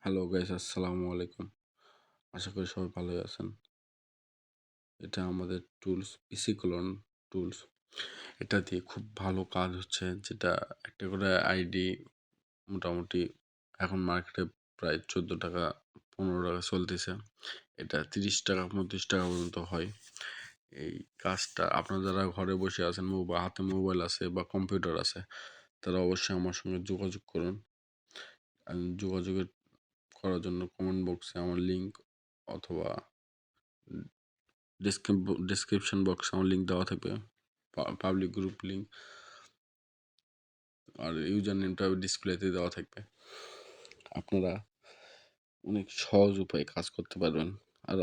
Hello guys, আসসালামু আলাইকুম। আশা করি সবাই ভালোই আছেন। এটা আমাদের টুলস পিসি ক্লোন টুলস। এটা দিয়ে খুব ভালো কাজ হচ্ছে, যেটা একটা করে আইডি মোটামুটি এখন মার্কেটে প্রায় 14 টাকা 15 টাকা চলতেছে। এটা 30 টাকা 35 টাকা পর্যন্ত হয়। এই কাজটা আপনারা যারা ঘরে বসে আছেন, হাতে মোবাইল আছে বা কম্পিউটার আছে, তারা অবশ্যই আমার সঙ্গে যোগাযোগ করুন। যোগাযোগের করার জন্য কমেন্ট বক্সে আমার লিঙ্ক অথবা ডেসক্রিপশন বক্সে আমার লিঙ্ক দেওয়া থাকবে, পাবলিক গ্রুপ লিঙ্ক, আর ইউজার নেমটা ডিসপ্লেতে দেওয়া থাকবে। আপনারা অনেক সহজ উপায়ে কাজ করতে পারবেন। আর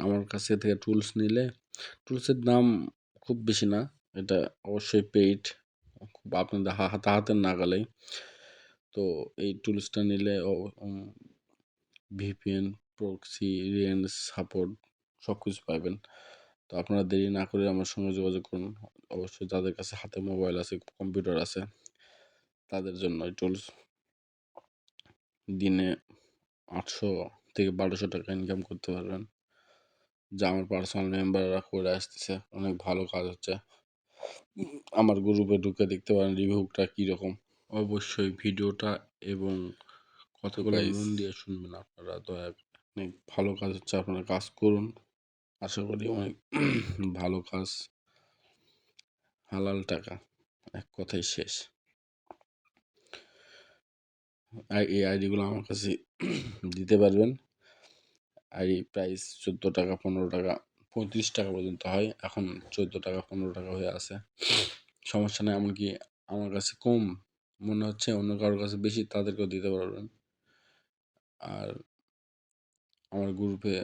আমার কাছে থেকে টুলস নিলে, টুলসের দাম খুব বেশি না, এটা অবশ্যই পেইড, খুব আপনাদের হাতের নাগালেই। তো এই টুলসটা নিলে ভিপিএন, প্রক্সি, রেঞ্জ সাপোর্ট সব কিছু পাবেন। তো আপনারা দেরি না করে আমার সঙ্গে যোগাযোগ করুন। অবশ্যই যাদের কাছে হাতে মোবাইল আছে, কম্পিউটার আছে, তাদের জন্য এই টুলস। দিনে 800 থেকে 1200 টাকা ইনকাম করতে পারবেন, যা আমার পার্সোনাল মেম্বাররা করে আসতেছে। অনেক ভালো কাজ হচ্ছে। আমার গ্রুপে ঢুকে দেখতে পারেন রিভিউটা কীরকম। অবশ্যই ভিডিওটা এবং কথাগুলো মন দিয়ে শুনবেন আপনারা, অনেক ভালো কাজ হচ্ছে, আপনারা কাজ করুন। আশা করি অনেক ভালো কাজ, হালাল টাকা, এক কথাই শেষ। এই আইডিগুলো আমার কাছে দিতে পারবেন। আইডি প্রাইস 14 টাকা 15 টাকা 35 টাকা পর্যন্ত হয়, এখন 14 টাকা 15 টাকা হয়ে আছে। সমস্যা নেই, এমনকি আমার কাছে কম মনে হচ্ছে অন্য কারোর কাছে বেশি, তাদেরকেও দিতে পারবেন। আর আমার গ্রুপে,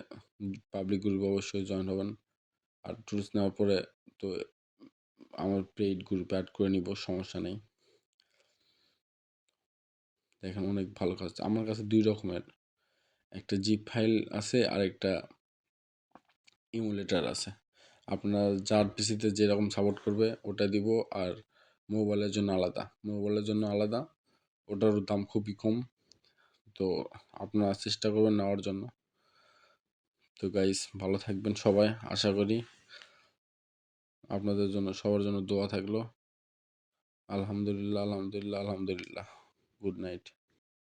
পাবলিক গ্রুপে অবশ্যই জয়েন হবেন। আর টুলস নেওয়ার পরে তো আমার পেইড গ্রুপে অ্যাড করে নিব, সমস্যা নেই। দেখেন অনেক ভালো কাজ। আমার কাছে 2 রকমের, একটা জিপ ফাইল আছে আর একটা ইমুলেটার আছে। আপনার যার পিসিতে যেরকম সাপোর্ট করবে ওটা দিব। আর মোবাইলের জন্য আলাদা, ওটার দাম খুবই কম। তো আপনারা চেষ্টা করবেন নেওয়ার জন্য। তো গাইস, ভালো থাকবেন সবাই। আশা করি আপনাদের জন্য, সবার জন্য দোয়া থাকলো। আলহামদুলিল্লাহ, আলহামদুলিল্লাহ, আলহামদুলিল্লাহ। Good night.